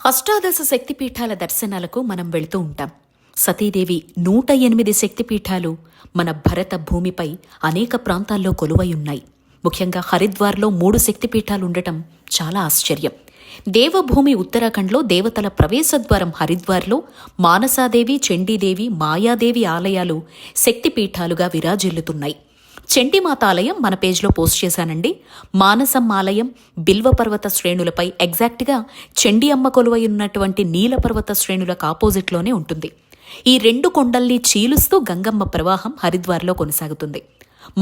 అష్టాదశ శక్తిపీఠాల దర్శనాలకు మనం వెళుతూ ఉంటాం. సతీదేవి 108 శక్తిపీఠాలు మన భరత భూమిపై అనేక ప్రాంతాల్లో కొలువై ఉన్నాయి. ముఖ్యంగా హరిద్వార్లో 3 శక్తిపీఠాలుండటం చాలా ఆశ్చర్యం. దేవభూమి ఉత్తరాఖండ్లో దేవతల ప్రవేశద్వారం హరిద్వార్లో మానసాదేవి, చండీదేవి, మాయాదేవి ఆలయాలు శక్తిపీఠాలుగా విరాజిల్లుతున్నాయి. చండీమాత ఆలయం మన పేజ్లో పోస్ట్ చేశానండి. మానసమ్మ ఆలయం బిల్వపర్వత శ్రేణులపై ఎగ్జాక్ట్గా చండీ అమ్మ కొలువై ఉన్నటువంటి నీలపర్వత శ్రేణులకు ఆపోజిట్లోనే ఉంటుంది. ఈ 2 కొండల్ని చీలుస్తూ గంగమ్మ ప్రవాహం హరిద్వార్లో కొనసాగుతుంది.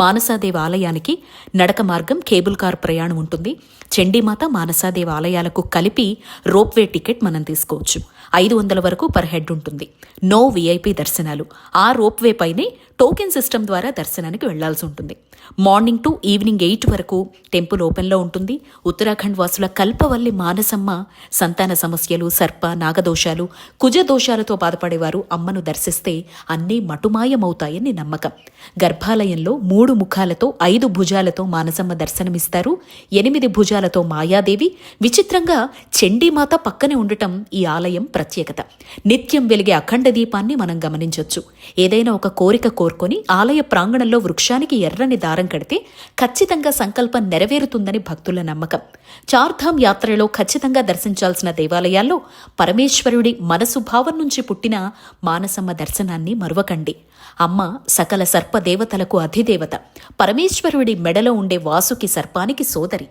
మానసాదేవి ఆలయానికి నడక మార్గం, కేబుల్ కార్ ప్రయాణం ఉంటుంది. చండీమాత, మానసాదేవి ఆలయాలకు కలిపి రోప్వే టికెట్ మనం తీసుకోవచ్చు. 500 వరకు పర్ హెడ్ ఉంటుంది. నో విఐపి దర్శనాలు. ఆ రోప్వే పైనే టోకెన్ సిస్టమ్ ద్వారా దర్శనానికి వెళ్లాల్సి ఉంటుంది. మార్నింగ్ టు ఈవినింగ్ 8 వరకు టెంపుల్ ఓపెన్లో ఉంటుంది. ఉత్తరాఖండ్ వాసుల కల్పవల్లి మానసమ్మ సంతాన సమస్యలు, సర్ప, నాగదోషాలు, కుజదోషాలతో బాధపడేవారు అమ్మను దర్శిస్తే అన్నీ మటుమాయమవుతాయని నమ్మకం. గర్భాలయంలో 3 ముఖాలతో 5 భుజాలతో మానసమ్మ దర్శనమిస్తారు. 8 భుజాలతో మాయాదేవి. విచిత్రంగా చండీమాత పక్కనే ఉండటం ఈ ఆలయం ప్రత్యేకత. నిత్యం వెలిగే అఖండ దీపాన్ని మనం గమనించవచ్చు. ఏదైనా ఒక కోరిక కోరుకొని ఆలయ ప్రాంగణంలో వృక్షానికి ఎర్రని దారం కడితే ఖచ్చితంగా సంకల్పం నెరవేరుతుందని భక్తుల నమ్మకం. చార్ధామ్ యాత్రలో ఖచ్చితంగా దర్శించాల్సిన దేవాలయాల్లో పరమేశ్వరుడి మనసు భావం నుంచి పుట్టిన మానసమ్మ దర్శనాన్ని మరువకండి. అమ్మ సకల సర్ప దేవతలకు అధిదేవత. పరమేశ్వరుడి మెడలో ఉండే వాసుకి సర్పానికి సోదరి.